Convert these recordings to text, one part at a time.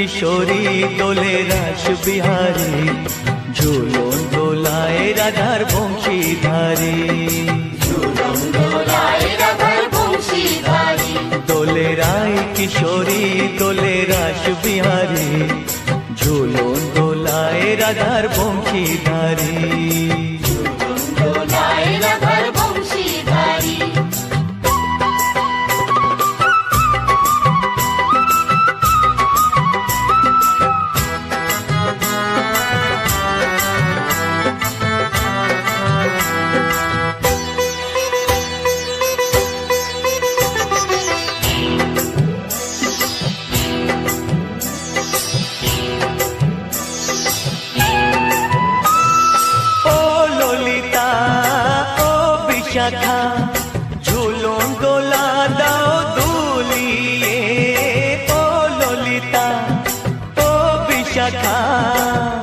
কিশোরী দোলে রাস বিহারী, ঝুলন দোলায় রাধার বংশীধারী। ঝুলন দোলায় রাধার বংশীধারী। দোলে রায় কিশোরী দোলে রাস বিহারী, ঝুলন দোলায় রাধার বংশীধারী। ঝুলন দোলায় রাধার বংশীধারী। শাখা ঝুলন দোলা দাও দুলিয়ে, ও ললিতা ও বিশাখা।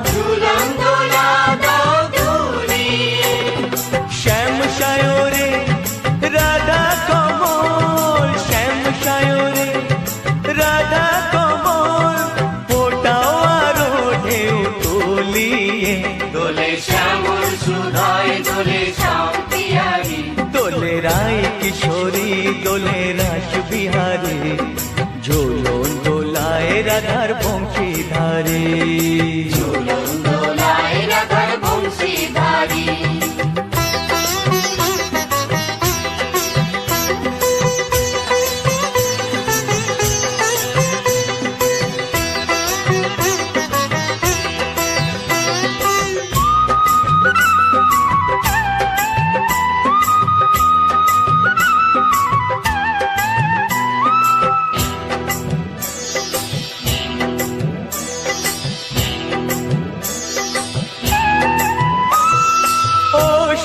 ঝুলন দোলা দাও দুলিয়ে। শ্যাম সায়রে রাধা কমল, শ্যাম সায়রে রাধা কমল, ফোটাও আরো ঢেউ তুলিয়ে। দোলে শ্যামল সুধায় দোলে শ্যাম পিয়ারী। দোলে রায় কিশোরী দোলে রাস বিহারী, ঝুলন দোলায় রাধার বংশীধারী। ঝুলন দোলায় রাধার বংশীধারী।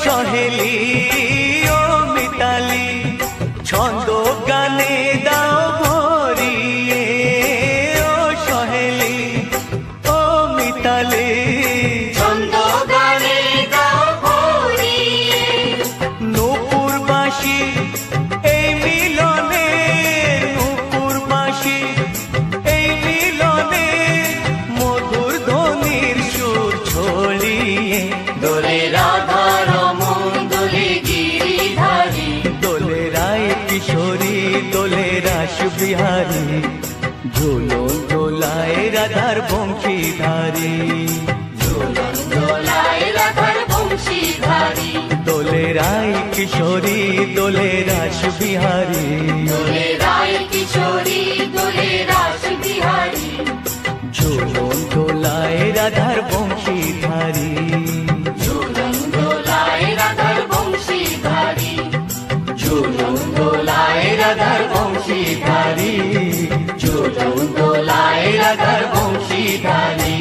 সহেলি ও মিতালি ছন্দ গানে দাও ভরিয়ে, ও সহেলি ও মিতালি ছন্দ গানে দাও ভরিয়ে। নূপুর বাঁশি এই মিলনে, নূপুর বাঁশি এই মিলনে, মধুর ধ্বনির সুর ছড়িয়ে। দোলে রাধা রমন দোলে গিরিধারী। দোলে রায় কিশোরী দোলে রাস বিহারী, ঝুলন দোলায় রাধার বংশীধারী। ঝুলন দোলায় রাধার বংশীধারী। দোলে রায় কিশোরী দোলে রাস বিহারী, দোলে রায় কিশোরী দোলে রাস বিহারী। ঝুলন দোলায় রাধার বংশীধারী। ঝুলন দোলায় রাধার বংশীধারী। ঝুলন দোলায় রাধার বংশীধারী, ঝুলন দোলায় রাধার বংশীধারী।